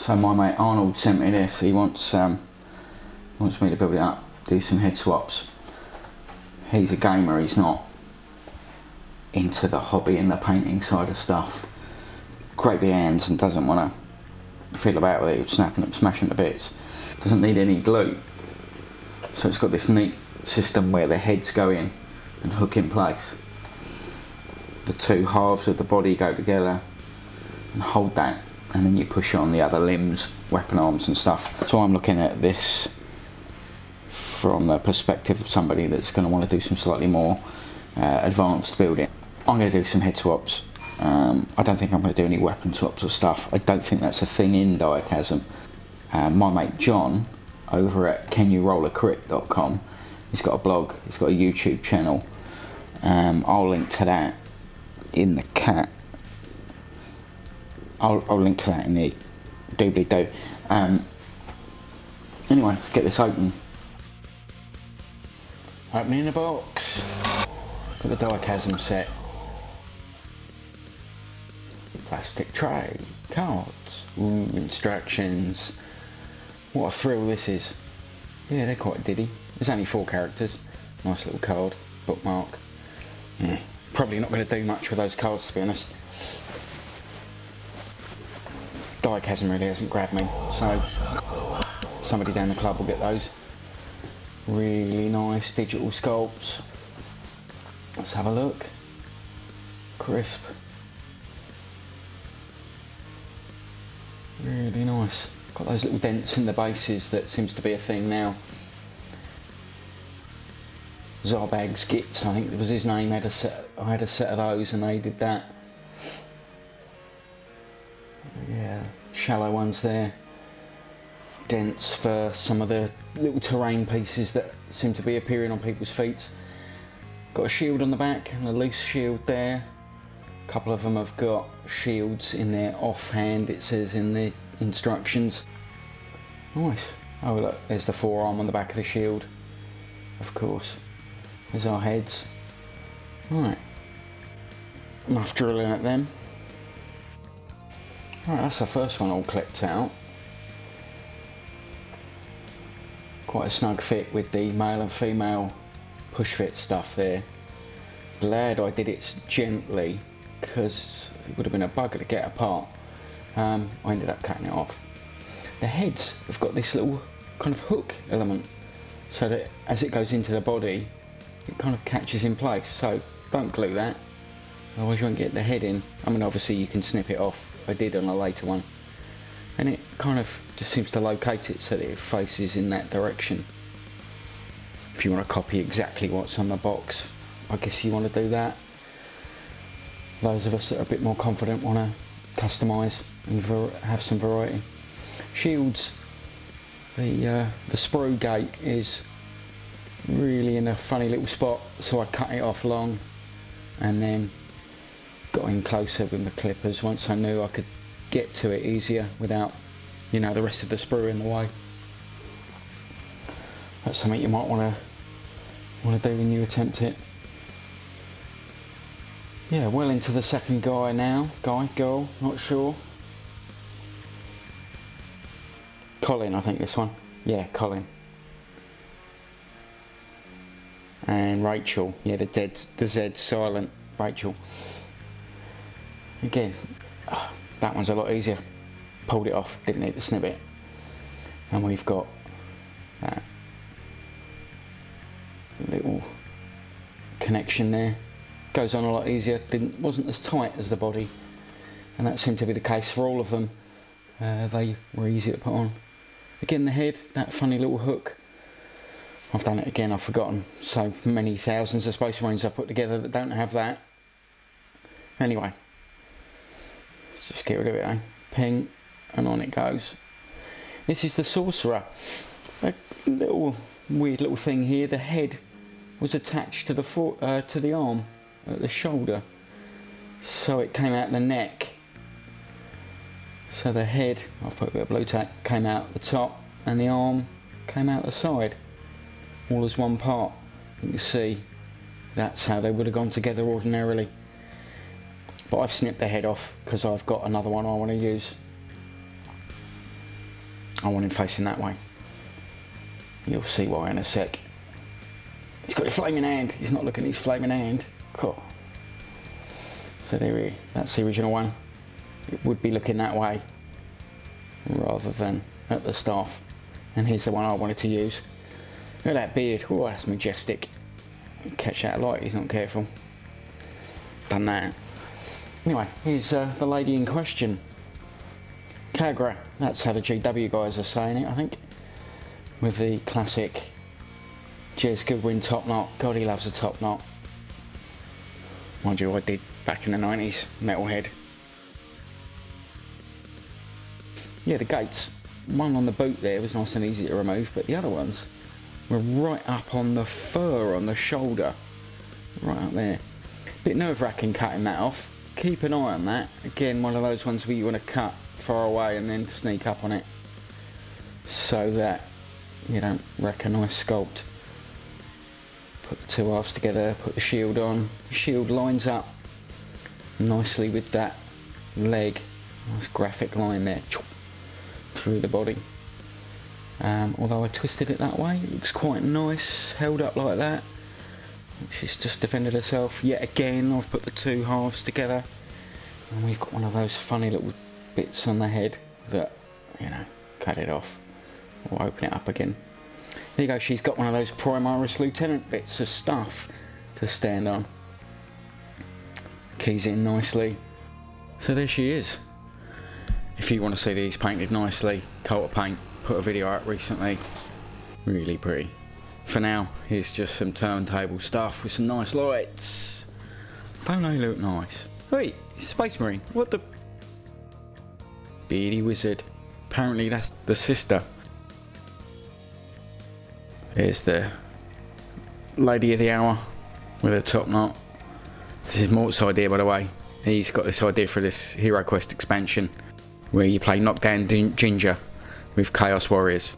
So my mate Arnold sent me this. He wants me to build it up, do some head swaps. He's a gamer, he's not into the hobby and the painting side of stuff. Great big hands and doesn't want to fiddle about with it, snapping up, smashing to bits. Doesn't need any glue. So it's got this neat system where the heads go in and hook in place. The two halves of the body go together and hold that, and then you push on the other limbs, weapon arms and stuff. So I'm looking at this from the perspective of somebody that's going to want to do some slightly more advanced building. I'm going to do some head swaps. I don't think I'm going to do any weapon swaps or stuff. I don't think that's a thing in Direchasm. My mate John over at canyourollercrit.com, he's got a blog, he's got a YouTube channel. I'll link to that in the cat. I'll link to that in the doobly-doo. Anyway, let's get this open. Opening the box. Got the Direchasm set. Plastic tray, cards, ooh, instructions. What a thrill this is. Yeah, they're quite diddy. There's only 4 characters. Nice little card, bookmark. Yeah, probably not going to do much with those cards, to be honest. Direchasm really hasn't grabbed me, so somebody down the club will get those. Really nice digital sculpts. Let's have a look. Crisp. Really nice. Got those little dents in the bases that seems to be a thing now. Zarbags Gits, I think that was his name. I had a set of those and they did that. Yeah, shallow ones there. Dents for some of the little terrain pieces that seem to be appearing on people's feet. Got a shield on the back and a loose shield there. A couple of them have got shields in their offhand, it says in the instructions. Nice. Oh look, there's the forearm on the back of the shield. Of course. There's our heads. Right. Enough drilling at them. Right, that's the first one all clipped out. Quite a snug fit with the male and female push fit stuff there. Glad I did it gently because it would have been a bugger to get apart. I ended up cutting it off. The heads have got this little kind of hook element so that as it goes into the body it kind of catches in place, so don't glue that, otherwise you won't get the head in. I mean, obviously you can snip it off, I did on a later one, and it kind of just seems to locate it so that it faces in that direction. If you want to copy exactly what's on the box, I guess you want to do that. Those of us that are a bit more confident want to customise and have some variety. Shields, the sprue gate is really in a funny little spot, so I cut it off long and then got in closer with the clippers once I knew I could get to it easier without, you know, the rest of the sprue in the way. That's something you might want to do when you attempt it. Yeah, well into the second guy now. Girl, not sure. Colin, I think this one. Yeah, Colin. And Rachel. Yeah, the Z silent. Rachel. Again, that one's a lot easier. Pulled it off, didn't need to snip it. And we've got that little connection there. Goes on a lot easier. Wasn't as tight as the body, and that seemed to be the case for all of them. They were easy to put on. Again, the head, that funny little hook. I've done it again, I've forgotten so many thousands of Space Marines I've put together that don't have that. Anyway, let's just get rid of it, eh? Ping, and on it goes. This is the Sorcerer. A little weird little thing here. The head was attached to the arm at the shoulder, so it came out the neck. So the head, I've put a bit of blue tack, came out the top, and the arm came out the side, all as one part. You can see that's how they would have gone together ordinarily. But I've snipped the head off because I've got another one I want to use. I want him facing that way. You'll see why in a sec. He's got a flaming hand. He's not looking at his flaming hand. Cool. So there he is. That's the original one. It would be looking that way rather than at the staff. And here's the one I wanted to use. Look at that beard. Oh, that's majestic. Catch that light, he's not careful. Done that. Anyway, here's the lady in question. Khagra. That's how the GW guys are saying it, I think. With the classic Jez Goodwin top knot. God, he loves a top knot. Mind you, I did back in the 90s. Metalhead. Yeah, the gates. One on the boot there was nice and easy to remove, but the other ones were right up on the fur on the shoulder. Right up there. Bit nerve-wracking cutting that off. Keep an eye on that. Again, one of those ones where you want to cut far away and then sneak up on it so that you don't wreck a nice sculpt. Put the two halves together, put the shield on. The shield lines up nicely with that leg. Nice graphic line there. Through the body. Although I twisted it that way, it looks quite nice, held up like that. She's just defended herself. Yet again, I've put the two halves together, and we've got one of those funny little bits on the head that, you know, cut it off or open it up again. There you go, she's got one of those Primaris Lieutenant bits of stuff to stand on. Keys in nicely. So there she is. If you want to see these painted nicely, Coat of Paint put a video out recently. Really pretty. For now, here's just some turntable stuff with some nice lights. Don't they look nice? Wait, it's Space Marine. What the? Beardy Wizard. Apparently that's the sister. There's the Lady of the Hour with a top knot. This is Mort's idea, by the way. He's got this idea for this Hero Quest expansion where you play Knockdown Ginger with Chaos Warriors.